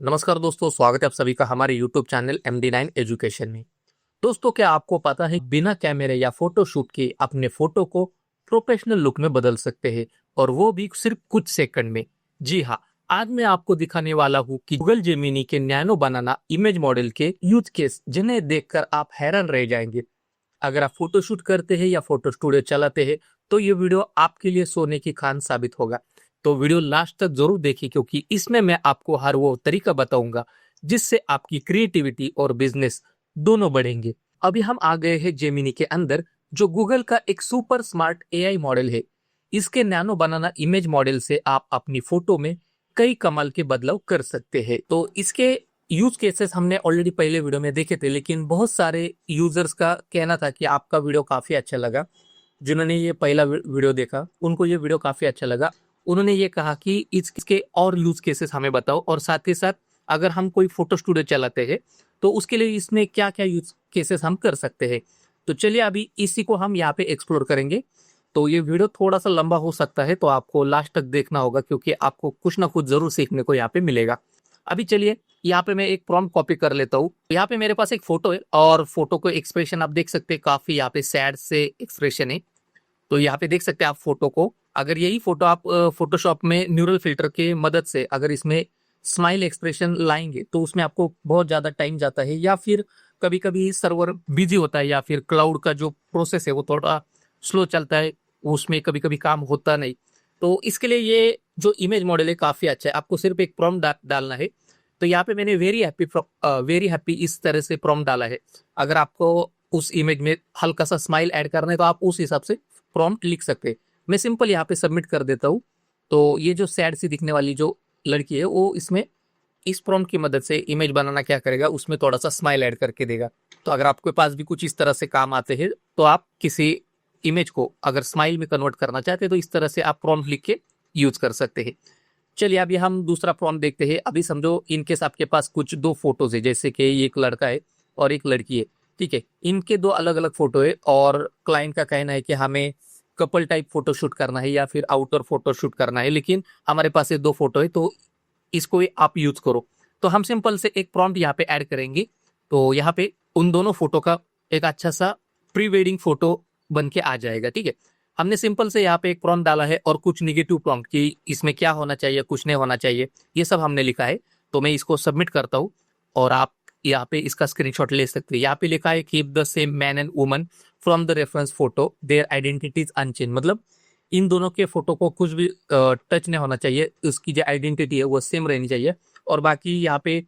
नमस्कार दोस्तों, स्वागत है आप सभी का हमारे YouTube चैनल MD9 एजुकेशन में। दोस्तों, क्या आपको पता है बिना कैमरे या फोटो शूट के अपने फोटो को प्रोफेशनल लुक में बदल सकते हैं और वो भी सिर्फ कुछ सेकंड में। जी हाँ, आज मैं आपको दिखाने वाला हूँ कि गूगल जेमिनी के नैनो बनाना इमेज मॉडल के यूज केस जिन्हें देखकर आप हैरान रह जाएंगे। अगर आप फोटो शूट करते हैं या फोटो स्टूडियो चलाते हैं तो ये वीडियो आपके लिए सोने की खान साबित होगा। तो वीडियो लास्ट तक जरूर देखिए क्योंकि इसमें मैं आपको हर वो तरीका बताऊंगा जिससे आपकी क्रिएटिविटी और बिजनेस दोनों बढ़ेंगे। अभी हम आ गए हैं जेमिनी के अंदर, जो गूगल का एक सुपर स्मार्ट एआई मॉडल है। इसके नैनो बनाना इमेज मॉडल से आप अपनी फोटो में कई कमाल के बदलाव कर सकते हैं। तो इसके यूज केसेस हमने ऑलरेडी पहले वीडियो में देखे थे, लेकिन बहुत सारे यूजर्स का कहना था कि आपका वीडियो काफी अच्छा लगा। जिन्होंने ये पहला वीडियो देखा उनको ये वीडियो काफी अच्छा लगा। उन्होंने ये कहा कि इसके और यूज केसेस हमें बताओ, और साथ ही साथ अगर हम कोई फोटो स्टूडियो चलाते हैं तो उसके लिए इसमें क्या क्या यूज केसेस हम कर सकते हैं। तो चलिए अभी इसी को हम यहाँ पे एक्सप्लोर करेंगे। तो ये वीडियो थोड़ा सा लंबा हो सकता है, तो आपको लास्ट तक देखना होगा क्योंकि आपको कुछ ना कुछ जरूर सीखने को यहाँ पे मिलेगा। अभी चलिए यहाँ पे मैं एक प्रॉम्प्ट कॉपी कर लेता हूँ। यहाँ पे मेरे पास एक फोटो है और फोटो को एक्सप्रेशन आप देख सकते हैं, काफी यहाँ पे सैड से एक्सप्रेशन है। तो यहाँ पे देख सकते हैं आप फोटो को। अगर यही फोटो आप फोटोशॉप में न्यूरल फिल्टर के मदद से अगर इसमें स्माइल एक्सप्रेशन लाएंगे तो उसमें आपको बहुत ज्यादा टाइम जाता है, या फिर कभी कभी सर्वर बिजी होता है, या फिर क्लाउड का जो प्रोसेस है वो थोड़ा स्लो चलता है, उसमें कभी कभी काम होता नहीं। तो इसके लिए ये जो इमेज मॉडल है काफी अच्छा है। आपको सिर्फ एक प्रॉम्प्ट डालना है। तो यहाँ पे मैंने वेरी हैप्पी इस तरह से प्रॉम्प्ट डाला है। अगर आपको उस इमेज में हल्का सा स्माइल ऐड करना है तो आप उस हिसाब से प्रॉम्प्ट लिख सकते हैं। मैं सिंपल यहाँ पे सबमिट कर देता हूँ। तो ये जो सैड सी दिखने वाली जो लड़की है वो इसमें इस प्रॉम्प्ट की मदद से इमेज बनाना क्या करेगा, उसमें थोड़ा सा स्माइल ऐड करके देगा। तो अगर आपके पास भी कुछ इस तरह से काम आते हैं तो आप किसी इमेज को अगर स्माइल में कन्वर्ट करना चाहते हैं तो इस तरह से आप प्रॉम्प्ट लिख के यूज कर सकते हैं। चलिए अभी हम दूसरा प्रॉम्प्ट देखते हैं। अभी समझो इनकेस आपके पास कुछ दो फोटोज है, जैसे कि एक लड़का है और एक लड़की है, ठीक है। इनके दो अलग अलग फोटो है और क्लाइंट का कहना है कि हमें कपल टाइप फोटो शूट करना है या फिर आउटडोर फोटो शूट करना है, लेकिन हमारे पास ये दो फोटो है तो इसको आप यूज करो। तो हम सिंपल से एक प्रॉम्प्ट यहाँ पे ऐड करेंगे। तो यहाँ पे उन दोनों फोटो का एक अच्छा सा प्री वेडिंग फोटो बन के आ जाएगा, ठीक है। हमने सिंपल से यहाँ पे एक प्रॉम्प्ट डाला है और कुछ निगेटिव प्रॉम्प्ट कि इसमें क्या होना चाहिए, कुछ नहीं होना चाहिए, ये सब हमने लिखा है। तो मैं इसको सबमिट करता हूँ और आप यहाँ पे इसका स्क्रीनशॉट ले सकते हैं। यहाँ पे लिखा है keep the same man and woman from the reference photo, their identities unchanged. मतलब इन दोनों के फोटो को कुछ भी टच नहीं होना चाहिए, उसकी जो आइडेंटिटी है वो सेम रहनी चाहिए। और बाकी यहाँ पे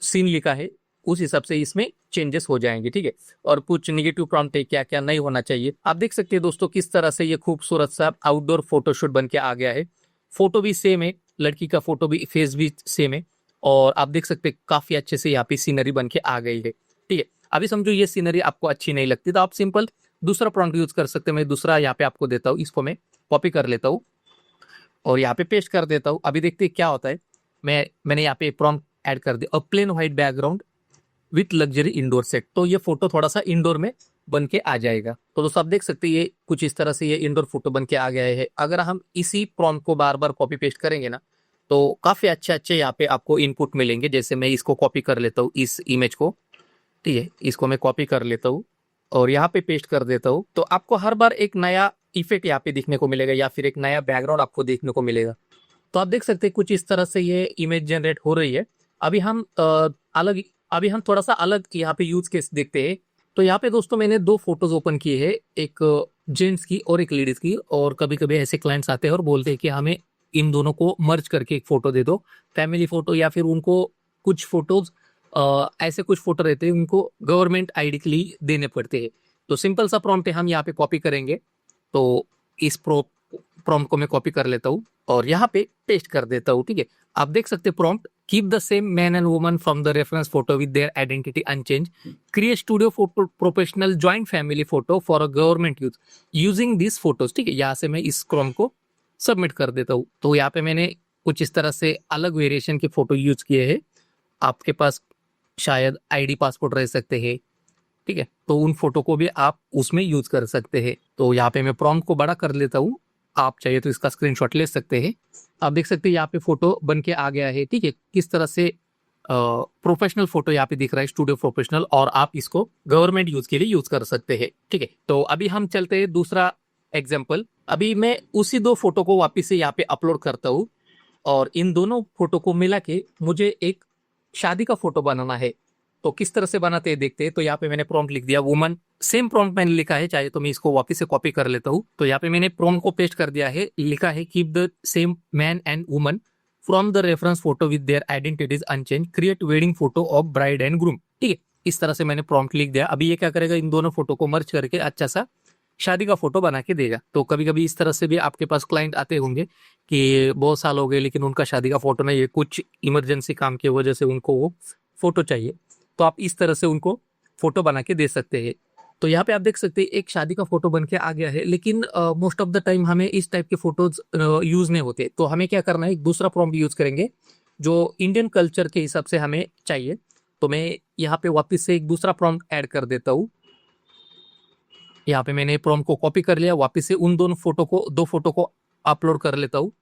सीन लिखा है उस हिसाब से इसमें चेंजेस हो जाएंगे, ठीक है। और कुछ निगेटिव प्रॉम्प्ट है क्या क्या नहीं होना चाहिए। आप देख सकते हैं दोस्तों किस तरह से ये खूबसूरत सा आउटडोर फोटोशूट बन के आ गया है। फोटो भी सेम है, लड़की का फोटो भी, फेस भी सेम है। और आप देख सकते हैं काफी अच्छे से यहाँ पे सीनरी बन के आ गई है, ठीक है। अभी समझो ये सीनरी आपको अच्छी नहीं लगती तो आप सिंपल दूसरा प्रॉम्प्ट यूज कर सकते हैं। मैं दूसरा यहाँ पे आपको देता हूँ, इसको मैं कॉपी कर लेता हूँ और यहाँ पे पेस्ट कर देता हूँ। अभी देखते हैं क्या होता है। मैंने यहाँ पे प्रॉम्प्ट ऐड कर दिया, plain white background with luxury indoor set. तो ये फोटो थोड़ा सा इंडोर में बन के आ जाएगा। तो दोस्तों आप देख सकते हैं ये कुछ इस तरह से ये इंडोर फोटो बन के आ गया है। अगर हम इसी प्रॉम्प्ट को बार बार कॉपी पेस्ट करेंगे ना तो काफी अच्छे अच्छे यहाँ पे आपको इनपुट मिलेंगे। जैसे मैं इसको कॉपी कर लेता हूँ, इस इमेज को, ठीक है, इसको मैं कॉपी कर लेता हूँ और यहाँ पे पेस्ट कर देता हूँ। तो आपको हर बार एक नया इफेक्ट यहाँ पे दिखने को मिलेगा या फिर एक नया बैकग्राउंड आपको देखने को मिलेगा। तो आप देख सकते हैं कुछ इस तरह से ये इमेज जनरेट हो रही है। अभी हम अभी हम थोड़ा सा अलग यहाँ पे यूज केस देखते हैं। तो यहाँ पे दोस्तों मैंने दो फोटोज ओपन किए हैं, एक जेंट्स की और एक लेडीज की। और कभी कभी ऐसे क्लाइंट्स आते हैं और बोलते हैं कि हमें इन दोनों को मर्ज करके एक फोटो दे दो, फैमिली फोटो, या फिर उनको कुछ फोटोज ऐसे कुछ फोटो रहते हैं उनको गवर्नमेंट आईडी के लिए देने पड़ते हैं। तो सिंपल सा प्रॉम्प्ट है, हम यहाँ पे कॉपी करेंगे। तो इस प्रॉम्प्ट को मैं कॉपी कर लेता हूँ और यहाँ पे पेस्ट कर देता हूँ, ठीक है। आप देख सकते हैं prompt keep the same man and woman from the reference photo with their identity unchanged, create studio photo professional joint family photo for a government use using this photos, ठीक है। यहाँ से मैं इस प्रॉम्प्ट को सबमिट कर देता हूँ। तो यहाँ पे मैंने कुछ इस तरह से अलग वेरिएशन के फोटो यूज किए हैं। आपके पास शायद आईडी पासपोर्ट रह सकते हैं, ठीक है, तो उन फोटो को भी आप उसमें यूज कर सकते हैं। तो यहाँ पे मैं प्रॉम्प्ट को बड़ा कर लेता हूँ, आप चाहिए तो इसका स्क्रीनशॉट ले सकते हैं। आप देख सकते हैं यहाँ पे फोटो बन के आ गया है, ठीक है। किस तरह से प्रोफेशनल फोटो यहाँ पे दिख रहा है, स्टूडियो प्रोफेशनल, और आप इसको गवर्नमेंट यूज के लिए यूज कर सकते हैं। ठीक है, तो अभी हम चलते हैं दूसरा एग्जाम्पल। अभी मैं उसी दो फोटो को वापिस से यहाँ पे अपलोड करता हूँ, और इन दोनों फोटो को मिला के मुझे एक शादी का फोटो बनाना है। तो किस तरह से बनाते हैं देखते हैं। तो यहाँ पे मैंने प्रॉम्प्ट लिख दिया वुमन, सेम प्रॉम्प्ट मैंने लिखा है, चाहे तो मैं इसको वापस से कॉपी कर लेता हूँ। तो यहाँ पे मैंने प्रॉम्प्ट को पेस्ट कर दिया है, लिखा है keep the same man and woman from the reference photo with their identities unchanged, create wedding photo of bride and groom. ठीक है, इस तरह से मैंने प्रॉम्प्ट लिख दिया। अभी ये क्या करेगा, इन दोनों फोटो को मर्ज करके अच्छा सा शादी का फोटो बना के देगा। तो कभी कभी इस तरह से भी आपके पास क्लाइंट आते होंगे कि बहुत साल हो गए लेकिन उनका शादी का फोटो नहीं है, कुछ इमरजेंसी काम की वजह से उनको वो फोटो चाहिए, तो आप इस तरह से उनको फोटो बना के दे सकते हैं। तो यहाँ पे आप देख सकते हैं एक शादी का फोटो बन के आ गया है, लेकिन मोस्ट ऑफ द टाइम हमें इस टाइप के फोटोज यूज नहीं होते। तो हमें क्या करना है, एक दूसरा प्रॉम्प्ट यूज करेंगे जो इंडियन कल्चर के हिसाब से हमें चाहिए। तो मैं यहाँ पे वापस से एक दूसरा प्रॉम्प्ट ऐड कर देता हूँ। यहाँ पे मैंने प्रॉम्प्ट को कॉपी कर लिया, वापस से उन दो फोटो को अपलोड कर लेता हूँ।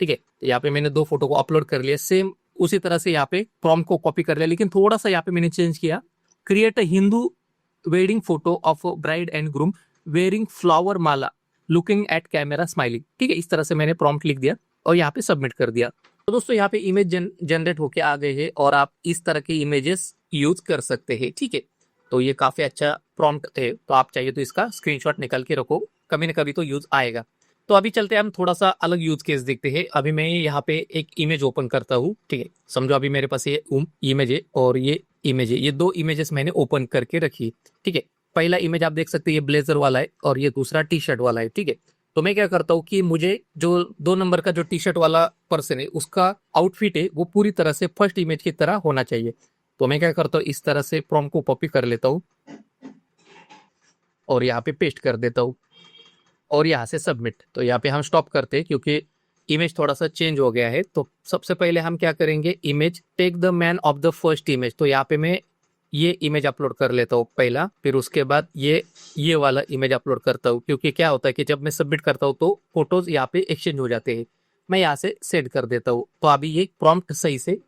ठीक है, यहाँ पे मैंने 2 फोटो को अपलोड कर लिया, सेम उसी तरह से यहाँ पे प्रॉम्प्ट को कॉपी कर लिया, लेकिन थोड़ा सा यहाँ पे मैंने चेंज किया, create a Hindu wedding photo of bride and groom wearing flower Mala looking at camera smiling. ठीक है, इस तरह से मैंने प्रॉम्प्ट लिख दिया और यहाँ पे सबमिट कर दिया। तो दोस्तों यहाँ पे इमेज जनरेट होके आ गए हैं और आप इस तरह के इमेजेस यूज कर सकते हैं। ठीक है, तो ये काफी अच्छा प्रॉम्प्ट है, तो आप चाहिए तो इसका स्क्रीनशॉट निकाल के रखो, कभी ना कभी तो यूज आएगा। तो अभी चलते हैं, हम थोड़ा सा अलग यूज केस देखते हैं। अभी मैं यहाँ पे एक इमेज ओपन करता हूँ। ठीक है, समझो अभी मेरे पास ये इमेज है और ये इमेज है, ये 2 इमेजेस मैंने ओपन करके रखी। ठीक है, पहला इमेज आप देख सकते हैं ये ब्लेजर वाला है और ये दूसरा टी शर्ट वाला है। ठीक है, तो मैं क्या करता हूँ कि मुझे जो 2 नंबर का जो टी शर्ट वाला पर्सन है उसका आउटफिट है वो पूरी तरह से फर्स्ट इमेज की तरह होना चाहिए। तो मैं क्या करता हूँ, इस तरह से प्रॉम्प्ट को कॉपी कर लेता हूँ और यहाँ पे पेस्ट कर देता हूँ और यहाँ से सबमिट। तो यहाँ पे हम स्टॉप करते हैं क्योंकि इमेज थोड़ा सा चेंज हो गया है। तो सबसे पहले हम क्या करेंगे, image take the man of the first image. तो यहाँ पे मैं ये इमेज अपलोड कर लेता हूँ पहला, फिर उसके बाद ये वाला इमेज अपलोड करता हूँ, क्योंकि क्या होता है कि जब मैं सबमिट करता हूँ तो फोटोज यहाँ पे एक्सचेंज हो जाते हैं। मैं यहाँ से सेट कर देता हूँ, तो अभी ये प्रॉम्प्ट सही से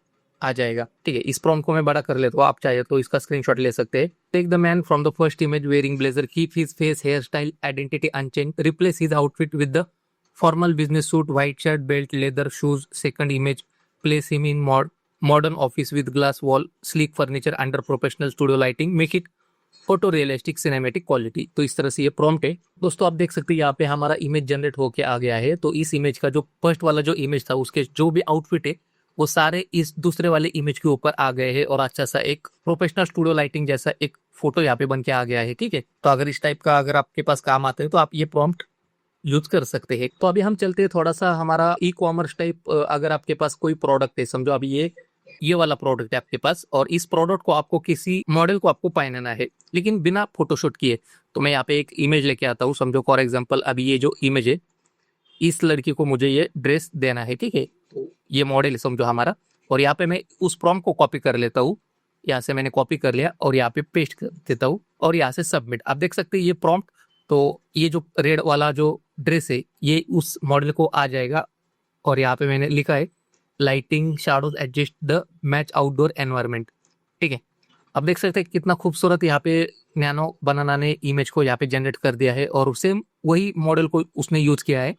आ जाएगा। ठीक है, इस प्रॉम्प्ट को मैं बड़ा कर लेता हूँ, आप चाहे तो इसका स्क्रीनशॉट ले सकते हैं। Take the man from the first image wearing blazer, keep his face hair style identity unchanged, replace his outfit with the formal business suit, white shirt, belt, leather shoes. Second image, place him in modern office with glass wall, sleek furniture under professional studio lighting, make it photo realistic cinematic quality. तो इस तरह से ये prompt है। दोस्तों आप देख सकते हैं यहाँ पे हमारा इमेज जनरेट होके आ गया है। तो इस इमेज का जो फर्स्ट वाला जो इमेज था उसके जो भी आउटफिट है वो सारे इस दूसरे वाले इमेज के ऊपर आ गए हैं और अच्छा सा एक प्रोफेशनल स्टूडियो लाइटिंग जैसा एक फोटो यहाँ पे बन के आ गया है। ठीक है, तो अगर इस टाइप का अगर आपके पास काम आता है तो आप ये प्रॉम्प्ट यूज कर सकते हैं। तो अभी हम चलते हैं थोड़ा सा हमारा ई कॉमर्स टाइप। अगर आपके पास कोई प्रोडक्ट है, समझो अभी ये वाला प्रोडक्ट है आपके पास और इस प्रोडक्ट को आपको किसी मॉडल को आपको पहनाना है लेकिन बिना फोटोशूट किए। तो मैं यहाँ पे एक इमेज लेके आता हूँ। समझो फॉर एग्जांपल अभी ये जो इमेज है, इस लड़की को मुझे ये ड्रेस देना है। ठीक है, तो ये मॉडल है समझो हमारा, और यहाँ पे मैं उस प्रॉम्प्ट को कॉपी कर लेता हूँ। यहाँ से मैंने कॉपी कर लिया और यहाँ पे पेस्ट कर देता हूँ और यहाँ से सबमिट। आप देख सकते हैं ये प्रॉम्प्ट, तो ये जो रेड वाला जो ड्रेस है ये उस मॉडल को आ जाएगा और यहाँ पे मैंने लिखा है lighting shadows adjust the match outdoor environment. ठीक है, अब देख सकते हैं कितना खूबसूरत यहाँ पे नैनो बनाना ने इमेज को यहाँ पे जनरेट कर दिया है और सेम वही मॉडल को उसने यूज किया है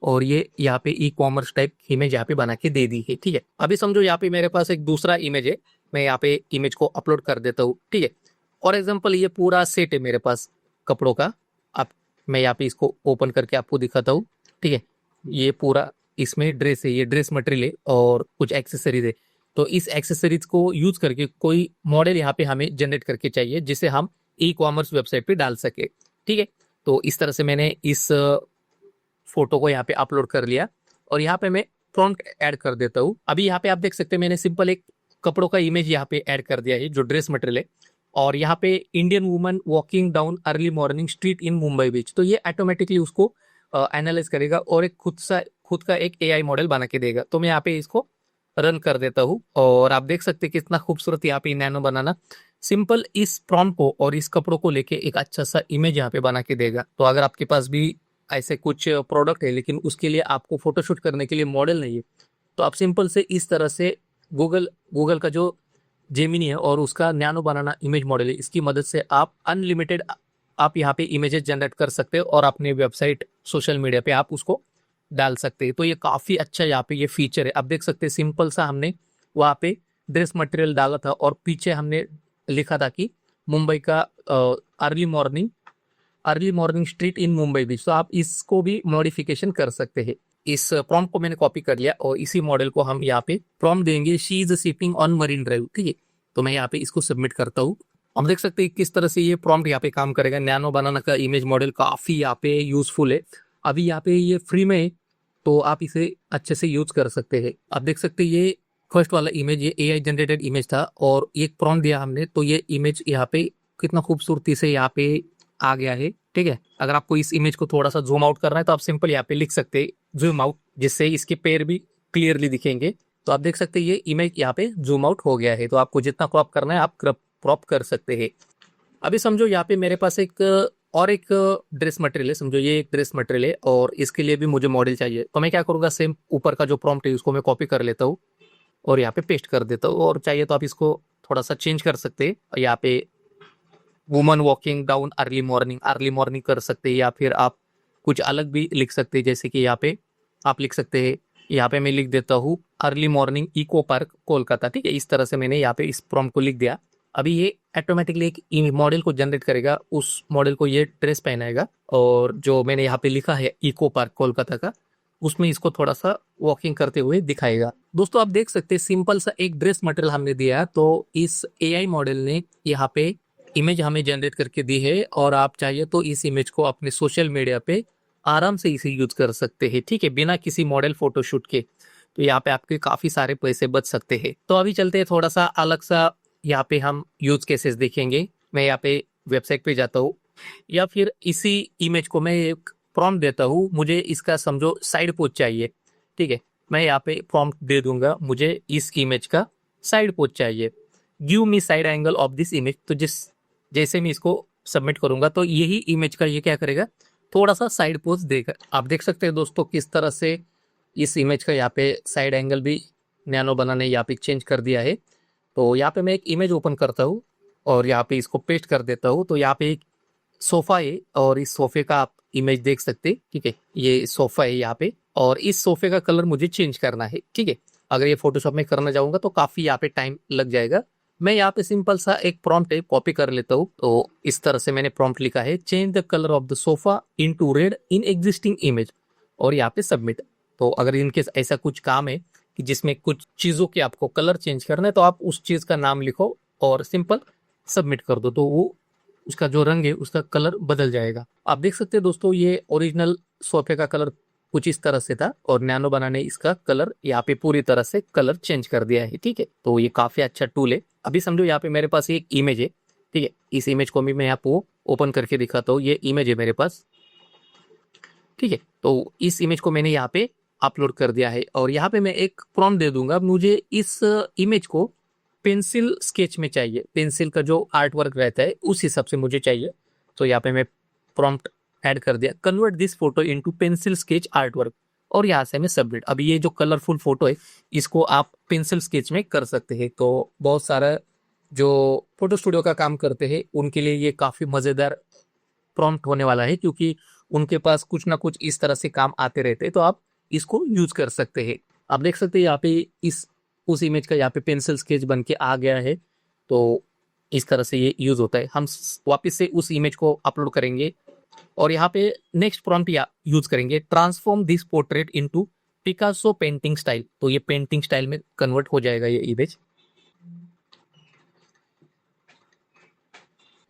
और ये यहाँ पे ई कॉमर्स टाइप इमेज यहाँ पे बना के दे दी है। ठीक है, अभी समझो यहाँ पे मेरे पास एक दूसरा इमेज है, मैं यहाँ पे इमेज को अपलोड कर देता हूँ। ठीक है, फॉर एग्जाम्पल ये पूरा सेट है मेरे पास कपड़ों का। आप मैं यहाँ पे इसको ओपन करके आपको दिखाता हूँ। ठीक है, ये पूरा इसमें ड्रेस है, ये ड्रेस मटेरियल है और कुछ एक्सेसरीज है। तो इस एक्सेसरीज को यूज करके कोई मॉडल यहाँ पे हमें जनरेट करके चाहिए जिसे हम ई कॉमर्स वेबसाइट पे डाल सके। ठीक है, तो इस तरह से मैंने इस फोटो को यहाँ पे अपलोड कर लिया और यहाँ पे मैं प्रॉम्प्ट ऐड कर देता हूँ। अभी यहाँ पे आप देख सकते हैं मैंने सिंपल एक कपड़ों का इमेज यहाँ पे ऐड कर दिया है जो ड्रेस मटेरियल है, और यहाँ पे Indian woman walking down early morning street in Mumbai beach. तो ये ऑटोमेटिकली उसको एनालाइज करेगा और एक खुद का एक एआई मॉडल बना के देगा। तो मैं यहाँ पे इसको रन कर देता हूँ और आप देख सकते हैं कितना खूबसूरत यहाँ पे नैनो बनाना सिंपल इस प्रॉम्प्ट को और इस कपड़ों को लेके एक अच्छा सा इमेज यहाँ पे बना के देगा। तो अगर आपके पास भी ऐसे कुछ प्रोडक्ट है लेकिन उसके लिए आपको फोटोशूट करने के लिए मॉडल नहीं है, तो आप सिंपल से इस तरह से गूगल गूगल का जो जेमिनी है और उसका नैनो बनाना इमेज मॉडल है, इसकी मदद से आप अनलिमिटेड आप यहाँ पे इमेजेस जनरेट कर सकते हो और अपने वेबसाइट सोशल मीडिया पे आप उसको डाल सकते हैं। तो ये काफ़ी अच्छा यहाँ पे ये फीचर है। आप देख सकते हैं सिंपल सा हमने वहाँ पे ड्रेस मटेरियल डाला था और पीछे हमने लिखा था कि मुंबई का early morning street in Mumbai beach. तो आप इसको भी मॉडिफिकेशन कर सकते हैं। इस प्रॉम्प्ट को मैंने कॉपी कर लिया और इसी मॉडल को हम यहाँ पे प्रॉम्प्ट देंगे, she is shipping on marine drive. ठीक है, तो मैं यहाँ पे इसको सबमिट करता हूँ। हम देख सकते हैं किस तरह से ये प्रॉम्प्ट यहाँ पे काम करेगा। नैनो बनाना का इमेज मॉडल काफी यहाँ पे यूजफुल है। अभी यहाँ पे ये फ्री में है, तो आप इसे अच्छे से यूज कर सकते हैं। आप देख सकते हैं ये फर्स्ट वाला इमेज ये AI जनरेटेड इमेज था और एक प्रॉम्प्ट दिया हमने, तो ये इमेज यहाँ पे कितना खूबसूरती से यहाँ पे आ गया है। ठीक है, अगर आपको इस इमेज को थोड़ा सा जूम आउट करना है तो आप सिंपल यहाँ पे लिख सकते हैं जूम आउट, जिससे इसके पैर भी क्लियरली दिखेंगे। तो आप देख सकते हैं ये इमेज यहाँ पे जूम आउट हो गया है। तो आपको जितना क्रॉप करना है आप क्रॉप कर सकते हैं। अभी समझो यहाँ पे मेरे पास एक ड्रेस मटेरियल है। समझो ये एक ड्रेस मटेरियल है और इसके लिए भी मुझे मॉडल चाहिए। तो मैं क्या करूँगा, सेम ऊपर का जो प्रॉम्प्ट है उसको मैं कॉपी कर लेता हूँ और यहाँ पे पेस्ट कर देता हूँ। और चाहिए तो आप इसको थोड़ा सा चेंज कर सकते हैं। यहाँ पे woman walking down early morning कर सकते हैं, या फिर आप कुछ अलग भी लिख सकते हैं। जैसे कि यहाँ पे आप लिख सकते हैं, यहाँ पे मैं लिख देता हूँ early morning Eco Park Kolkata. ठीक है, इस तरह से मैंने यहाँ पे इस प्रॉम्प्ट को लिख दिया। अभी ये ऑटोमेटिकली एक मॉडल को जनरेट करेगा, उस मॉडल को ये ड्रेस पहनाएगा और जो मैंने यहाँ पे लिखा है इको पार्क कोलकाता का, उसमें इसको थोड़ा सा वॉकिंग करते हुए दिखाएगा। दोस्तों आप देख सकते हैं सिंपल सा एक ड्रेस मटेरियल हमने दिया, तो इस AI मॉडल ने यहाँ पे इमेज हमें जनरेट करके दी है और आप चाहिए तो इस इमेज को अपने सोशल मीडिया पे आराम से इसे यूज कर सकते हैं। ठीक है, बिना किसी मॉडल फोटोशूट के। तो यहाँ पे आपके काफी सारे पैसे बच सकते हैं। तो अभी चलते हैं थोड़ा सा अलग सा, यहाँ पे हम यूज केसेस देखेंगे। मैं यहाँ पे वेबसाइट पे जाता हूँ या फिर इसी इमेज को मैं एक प्रॉम्प्ट देता हूँ, मुझे इसका समझो साइड पोज चाहिए। ठीक है, मैं यहाँ पे प्रॉम्प्ट दे दूंगा, मुझे इस इमेज का साइड पोज चाहिए, give me side angle of this image. तो जैसे मैं इसको सबमिट करूंगा तो यही इमेज का ये क्या करेगा, थोड़ा सा साइड पोज देगा। आप देख सकते हैं दोस्तों किस तरह से इस इमेज का यहाँ पे साइड एंगल भी नैनो बनाने यहाँ पे चेंज कर दिया है। तो यहाँ पे मैं एक इमेज ओपन करता हूँ और यहाँ पे इसको पेस्ट कर देता हूँ। तो यहाँ पे एक सोफा है और इस सोफे का आप इमेज देख सकते हैं। ठीक है, ये सोफा है यहाँ पे और इस सोफे का कलर मुझे चेंज करना है। ठीक है, अगर ये फोटोशॉप में करना चाहूंगा तो काफी यहाँ पे टाइम लग जाएगा। मैं यहाँ पे सिंपल सा एक प्रॉम्प्ट है कॉपी कर लेता हूँ। तो इस तरह से मैंने प्रॉम्प्ट लिखा है, change the colour of the sofa into red in existing image, और यहाँ पे सबमिट। तो अगर इनके ऐसा कुछ काम है कि जिसमें कुछ चीजों के आपको कलर चेंज करना है तो आप उस चीज का नाम लिखो और सिंपल सबमिट कर दो, तो वो उसका जो रंग है उसका कलर बदल जाएगा। आप देख सकते हैं दोस्तों ये ओरिजिनल सोफे का कलर कुछ इस तरह से था और नैनो बनाने इसका कलर यहाँ पे पूरी तरह से कलर चेंज कर दिया है। ठीक है, तो ये काफी अच्छा टूल है। अभी समझो यहाँ पे मेरे पास एक इमेज है। ठीक है, इस इमेज को भी मैं यहाँ पे ओपन करके दिखाता हूँ। ये इमेज है मेरे पास। ठीक है, तो इस इमेज को मैंने यहाँ पे अपलोड कर दिया है और यहाँ पे मैं एक प्रॉम्प्ट दे दूंगा, मुझे इस इमेज को पेंसिल स्केच में चाहिए, पेंसिल का जो आर्ट वर्क रहता है उस हिसाब से मुझे चाहिए। तो यहाँ पे मैं प्रॉम्प्ट ऐड कर दिया, convert this photo into pencil sketch art work, और यहाँ से मैं सबमिट। अभी ये जो कलरफुल फोटो है इसको आप पेंसिल स्केच में कर सकते हैं। तो बहुत सारा जो फोटो स्टूडियो का काम करते हैं उनके लिए ये काफी मजेदार प्रॉम्प्ट होने वाला है, क्योंकि उनके पास कुछ ना कुछ इस तरह से काम आते रहते हैं। तो आप इसको यूज कर सकते हैं। आप देख सकते हैं यहाँ पे उस इमेज का यहाँ पे पेंसिल स्केच बन के आ गया है। तो इस तरह से ये यूज होता है। हम वापस से उस इमेज को अपलोड करेंगे और यहाँ पे नेक्स्ट प्रॉम्प्ट यूज करेंगे, transform this portrait into Picasso painting style. तो ये पेंटिंग स्टाइल में कन्वर्ट हो जाएगा ये इमेज।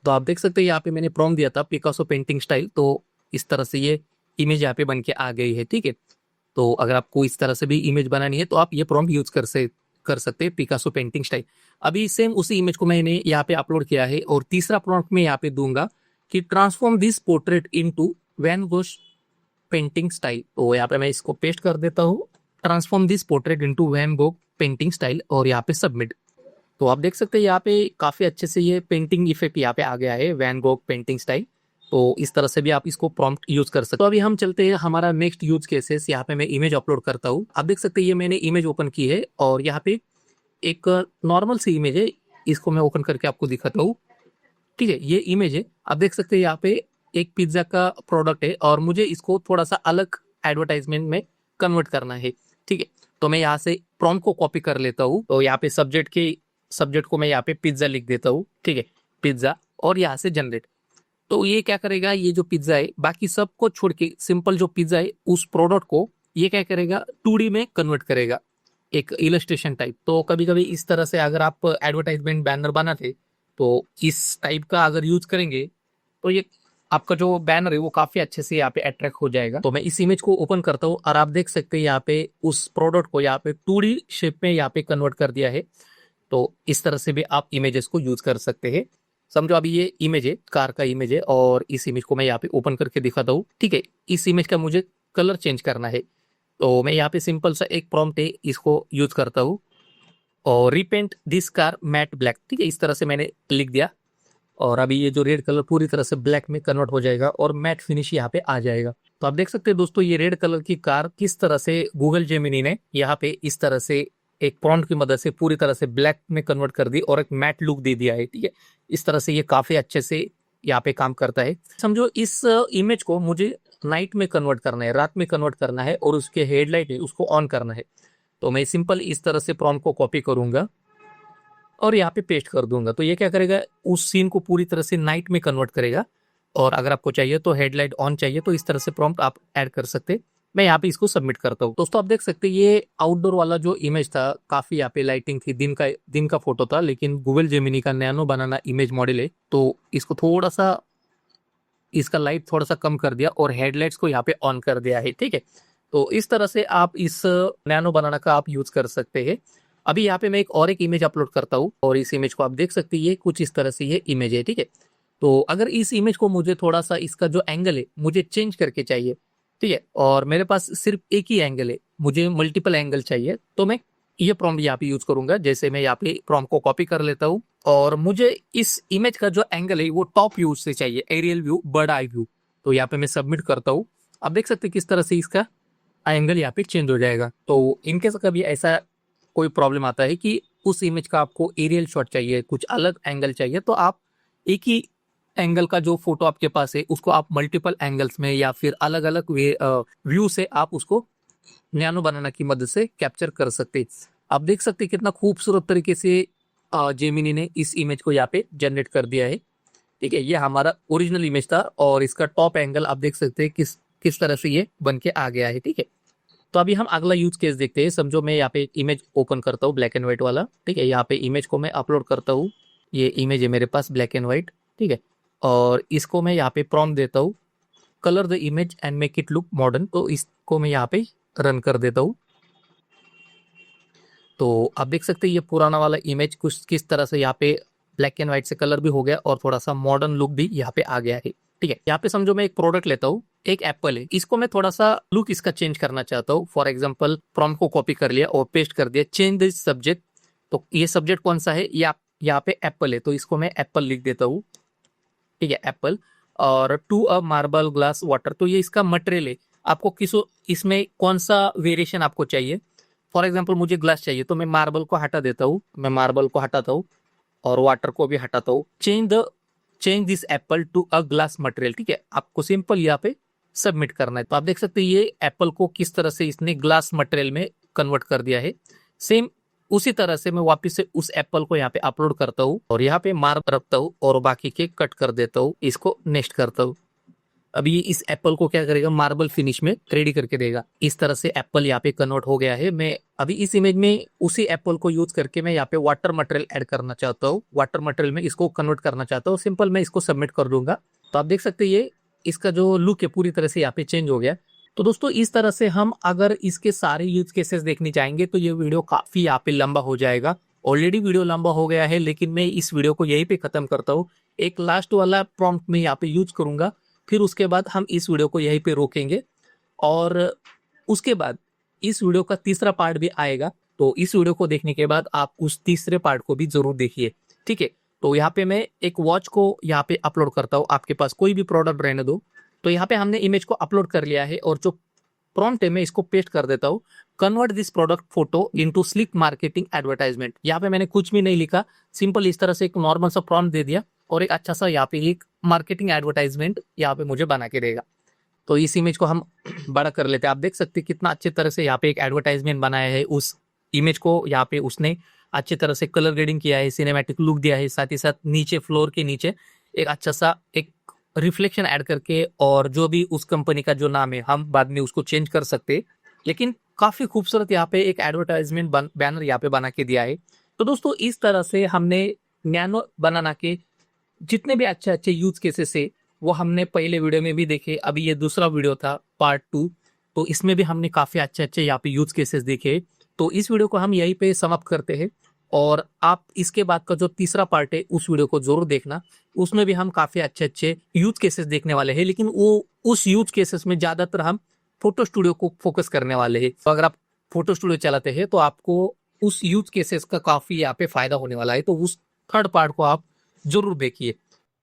तो आप देख सकते हैं यहाँ पे मैंने प्रॉम्प्ट दिया था पिकासो पेंटिंग स्टाइल, तो इस तरह से ये इमेज यहाँ पे बन के आ गई है। ठीक है, तो अगर आपको इस तरह से भी इमेज बनानी है तो आप ये प्रॉम्प्ट यूज कर सकते हैं, पिकासो पेंटिंग स्टाइल। अभी सेम उसी इमेज को मैंने यहाँ पे अपलोड किया है और तीसरा प्रॉम्प्ट में यहाँ पे दूंगा कि transform this portrait into Van Gogh painting style. तो यहाँ पे मैं इसको पेस्ट कर देता हूँ, transform this portrait into Van Gogh painting style, और यहाँ पे सबमिट। तो आप देख सकते हैं यहाँ पे काफी अच्छे से ये पेंटिंग इफेक्ट यहाँ पे आ गया है, वैन गोग पेंटिंग स्टाइल। तो इस तरह से भी आप इसको प्रॉम्प्ट यूज कर सकते हो। तो अभी हम चलते हैं हमारा नेक्स्ट यूज केसेस। यहाँ पे मैं इमेज अपलोड करता हूँ। आप देख सकते हैं ये मैंने इमेज ओपन की है और यहाँ पे एक नॉर्मल सी इमेज है, इसको मैं ओपन करके आपको दिखाता हूँ। ठीक है, ये इमेज है, आप देख सकते हैं यहाँ पे एक पिज्जा का प्रोडक्ट है और मुझे इसको थोड़ा सा अलग एडवर्टाइजमेंट में कन्वर्ट करना है। ठीक है, तो मैं यहाँ से प्रॉम्प्ट को कॉपी कर लेता हूँ। तो यहाँ पे सब्जेक्ट को मैं यहाँ पे पिज्जा लिख देता हूँ। ठीक है, पिज्जा, और यहाँ से जनरेट। तो ये क्या करेगा, ये जो पिज्जा है बाकी सबको छोड़ के सिंपल जो पिज्जा है उस प्रोडक्ट को ये क्या करेगा, 2D में कन्वर्ट करेगा, एक इलस्ट्रेशन टाइप। तो कभी कभी इस तरह से अगर आप एडवर्टाइजमेंट बैनर बनाते तो इस टाइप का अगर यूज करेंगे तो ये आपका जो बैनर है वो काफी अच्छे से यहाँ पे अट्रैक्ट हो जाएगा। तो मैं इस इमेज को ओपन करता हूँ और आप देख सकते हैं यहाँ पे उस प्रोडक्ट को यहाँ पे 2D शेप में यहाँ पे कन्वर्ट कर दिया है। तो इस तरह से भी आप इमेजेस को यूज कर सकते हैं। समझो अभी ये इमेज है, कार का इमेज है, और इस इमेज को मैं यहाँ पे ओपन करके दिखाता हूँ। ठीक है, इस इमेज का मुझे कलर चेंज करना है, तो मैं यहाँ पे सिंपल सा एक प्रॉम्प्ट है इसको यूज करता हूँ, और repent this car matte black. ठीक है, इस तरह से मैंने लिख दिया, और अभी ये जो रेड कलर पूरी तरह से ब्लैक में कन्वर्ट हो जाएगा और मैट फिनिश यहाँ पे आ जाएगा। तो आप देख सकते हैं दोस्तों, ये रेड कलर की कार किस तरह से गूगल जेमिनी ने यहाँ पे इस तरह से एक प्रॉम्प्ट की मदद से पूरी तरह से ब्लैक में कन्वर्ट कर दी और एक मैट लुक दे दिया है। ठीक है, इस तरह से ये काफी अच्छे से यहाँ पे काम करता है। समझो इस इमेज को मुझे नाइट में कन्वर्ट करना है, रात में कन्वर्ट करना है, और उसके हेडलाइट है उसको ऑन करना है। तो मैं सिंपल इस तरह से प्रॉम्प्ट को कॉपी करूंगा और यहाँ पे पेस्ट कर दूंगा। तो ये क्या करेगा, उस सीन को पूरी तरह से नाइट में कन्वर्ट करेगा। और अगर आपको चाहिए तो हेडलाइट ऑन चाहिए तो इस तरह से प्रॉम्प्ट आप ऐड कर सकते। मैं यहाँ पे इसको सबमिट करता हूँ। दोस्तों आप देख सकते हैं ये आउटडोर वाला जो इमेज था, काफी यहाँ पे लाइटिंग थी, दिन का फोटो था, लेकिन गूगल जेमिनी का नैनो बनाना इमेज मॉडल है तो इसको थोड़ा सा इसका लाइट थोड़ा सा कम कर दिया और हेडलाइट्स को यहाँ पे ऑन कर दिया है। ठीक है, तो इस तरह से आप इस नैनो बनाना का आप यूज कर सकते हैं। अभी यहाँ पे मैं एक इमेज अपलोड करता हूँ और इस इमेज को आप देख सकते हैं, ये कुछ इस तरह से ये इमेज है। ठीक है, तो अगर इस इमेज को मुझे थोड़ा सा इसका जो एंगल है मुझे चेंज करके चाहिए, ठीक है, और मेरे पास सिर्फ एक ही एंगल है, मुझे मल्टीपल एंगल चाहिए, तो मैं ये प्रॉम्प्ट यहाँ पे यूज करूंगा। जैसे मैं यहाँ पे प्रॉम्प्ट को कॉपी कर लेता हूँ और मुझे इस इमेज का जो एंगल है वो टॉप व्यू से चाहिए, aerial view, bird eye view. तो यहाँ पे मैं सबमिट करता हूँ। आप देख सकते हैं किस तरह से इसका एंगल यहाँ पे चेंज हो जाएगा। तो इनकेस कभी ऐसा कोई प्रॉब्लम आता है कि उस इमेज का आपको एरियल शॉट चाहिए, कुछ अलग एंगल चाहिए, तो आप एक ही एंगल का जो फोटो आपके पास है उसको आप मल्टीपल एंगल्स में या फिर अलग अलग व्यू से आप उसको नैनो बनाना की मदद से कैप्चर कर सकते हैं। आप देख सकते हैं कितना खूबसूरत तरीके से जेमिनी ने इस इमेज को यहाँ पे जनरेट कर दिया है। ठीक है, ये हमारा ओरिजिनल इमेज था और इसका टॉप एंगल आप देख सकते हैं किस तरह से ये बन के आ गया है। ठीक है, तो अभी हम अगला यूज केस देखते हैं। समझो मैं यहाँ पे इमेज ओपन करता हूँ, ब्लैक एंड व्हाइट वाला। ठीक है, यहाँ पे इमेज को मैं अपलोड करता हूँ, ये इमेज है मेरे पास ब्लैक एंड व्हाइट। ठीक है, और इसको मैं यहाँ पे प्रॉम्प्ट देता हूँ, colour the image and make it look modern. तो इसको मैं यहाँ पे रन कर देता हूँ। तो आप देख सकते हैं ये पुराना वाला इमेज कुछ किस तरह से यहाँ पे ब्लैक एंड व्हाइट से कलर भी हो गया और थोड़ा सा मॉडर्न लुक भी यहाँ पे आ गया है। ठीक है, यहाँ पे समझो मैं एक प्रोडक्ट लेता हूँ, एक एप्पल है, इसको मैं थोड़ा सा लुक इसका चेंज करना चाहता हूँ। फॉर एग्जाम्पल प्रॉम्प्ट को कॉपी कर लिया और पेस्ट कर दिया, चेंज दिस सब्जेक्ट। तो ये सब्जेक्ट कौन सा है, ये यहाँ पे एप्पल है, तो इसको मैं एप्पल लिख देता हूँ। ठीक है, एप्पल, और to a marble glass water. तो ये इसका मटेरियल है, आपको इसमें कौन सा वेरिएशन आपको चाहिए। फॉर एग्जाम्पल मुझे ग्लास चाहिए तो मैं मार्बल को हटा देता हूँ, मैं मार्बल को हटाता हूँ और वाटर को भी हटाता हूँ। Change this apple to a glass material. ठीक है, आपको सिंपल यहाँ पे सबमिट करना है। तो आप देख सकते हैं ये एप्पल को किस तरह से इसने ग्लास मटेरियल में कन्वर्ट कर दिया है। सेम उसी तरह से मैं वापस से उस एप्पल को यहाँ पे अपलोड करता हूँ और यहाँ पे मार्क रखता हूँ और बाकी के कट कर देता हूँ, इसको नेक्स्ट करता हूँ। अभी इस एप्पल को क्या करेगा, मार्बल फिनिश में रेडी करके देगा। इस तरह से एप्पल यहाँ पे कन्वर्ट हो गया है। मैं अभी इस इमेज में उसी एप्पल को यूज करके मैं यहाँ पे वाटर मटेरियल ऐड करना चाहता हूँ, वाटर मटेरियल में इसको कन्वर्ट करना चाहता हूँ। सिंपल मैं इसको सबमिट कर दूंगा। तो आप देख सकते हैं ये इसका जो लुक है पूरी तरह से यहाँ पे चेंज हो गया। तो दोस्तों इस तरह से हम अगर इसके सारे यूज केसेस देखने जाएंगे तो ये वीडियो काफी यहाँ पे लंबा हो जाएगा। ऑलरेडी वीडियो लंबा हो गया है, लेकिन मैं इस वीडियो को यहीं पे खत्म करता हूँ। एक लास्ट वाला प्रॉम्प्ट में यहाँ पे यूज करूंगा, फिर उसके बाद हम इस वीडियो को यहीं पे रोकेंगे और उसके बाद इस वीडियो का तीसरा पार्ट भी आएगा। तो इस वीडियो को देखने के बाद आप उस तीसरे पार्ट को भी जरूर देखिए। ठीक है, तो यहाँ पे मैं एक वॉच को यहाँ पे अपलोड करता हूँ, आपके पास कोई भी प्रोडक्ट रहने दो। तो यहाँ पे हमने इमेज को अपलोड कर लिया है और जो प्रॉम्प्ट है, मैं इसको पेस्ट कर देता हूँ। Convert this product photo into sleek marketing advertisement. यहाँ पे मैंने कुछ भी नहीं लिखा, सिंपल इस तरह से एक नॉर्मल सा प्रॉम्प्ट दे दिया और एक अच्छा सा यहाँ पे एक मार्केटिंग एडवर्टाइजमेंट यहाँ पे मुझे बना के देगा। तो इस इमेज को हम बड़ा कर लेते हैं। आप देख सकते हैं कितना अच्छे तरह से यहाँ पे एक एडवर्टाइजमेंट बनाया है। उस इमेज को यहाँ पे उसने अच्छे तरह से कलर ग्रेडिंग किया है, सिनेमैटिक लुक दिया है, साथ ही साथ नीचे फ्लोर के नीचे एक अच्छा सा एक रिफ्लेक्शन ऐड करके, और जो भी उस कंपनी का जो नाम है हम बाद में उसको चेंज कर सकते हैं, लेकिन काफी खूबसूरत यहाँ पे एक एडवर्टाइजमेंट बैनर यहाँ पे बना के दिया है। तो दोस्तों इस तरह से हमने नैनो बनाना के जितने भी अच्छे अच्छे यूज केसेस है वो हमने पहले वीडियो में भी देखे। अभी ये दूसरा वीडियो था पार्ट 2, तो इसमें भी हमने काफी अच्छे अच्छे यहाँ पे यूज केसेस देखे। तो इस वीडियो को हम यहीं पे समाप्त करते हैं, और आप इसके बाद का जो तीसरा पार्ट है उस वीडियो को जरूर देखना। उसमें भी हम काफी अच्छे अच्छे यूज केसेस देखने वाले हैं, लेकिन वो उस यूज केसेस में ज्यादातर हम फोटो स्टूडियो को फोकस करने वाले हैं। तो अगर आप फोटो स्टूडियो चलाते हैं तो आपको उस यूज केसेस का काफी यहाँ पे फायदा होने वाला है, तो उस थर्ड पार्ट को आप जरूर देखिए।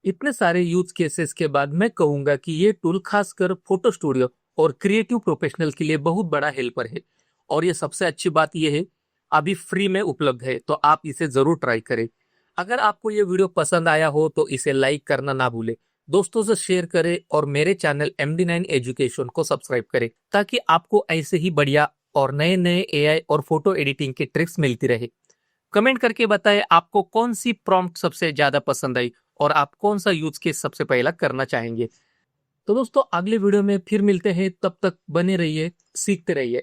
इतने सारे यूज केसेस के बाद मैं कहूंगा कि ये टूल खासकर फोटो स्टूडियो और क्रिएटिव प्रोफेशनल के लिए बहुत बड़ा हेल्पर है। और ये सबसे अच्छी बात ये है, अभी फ्री में उपलब्ध है, तो आप इसे जरूर ट्राई करें। अगर आपको ये वीडियो पसंद आया हो तो इसे लाइक करना ना भूलें, दोस्तों से शेयर करें और मेरे चैनल MD9 एजुकेशन को सब्सक्राइब करें, ताकि आपको ऐसे ही बढ़िया और नए नए AI और फोटो एडिटिंग की ट्रिक्स मिलती रहे। कमेंट करके बताएं आपको कौन सी प्रॉम्प्ट सबसे ज्यादा पसंद आई और आप कौन सा यूज केस सबसे पहला करना चाहेंगे। तो दोस्तों अगले वीडियो में फिर मिलते हैं, तब तक बने रहिए, सीखते रहिए।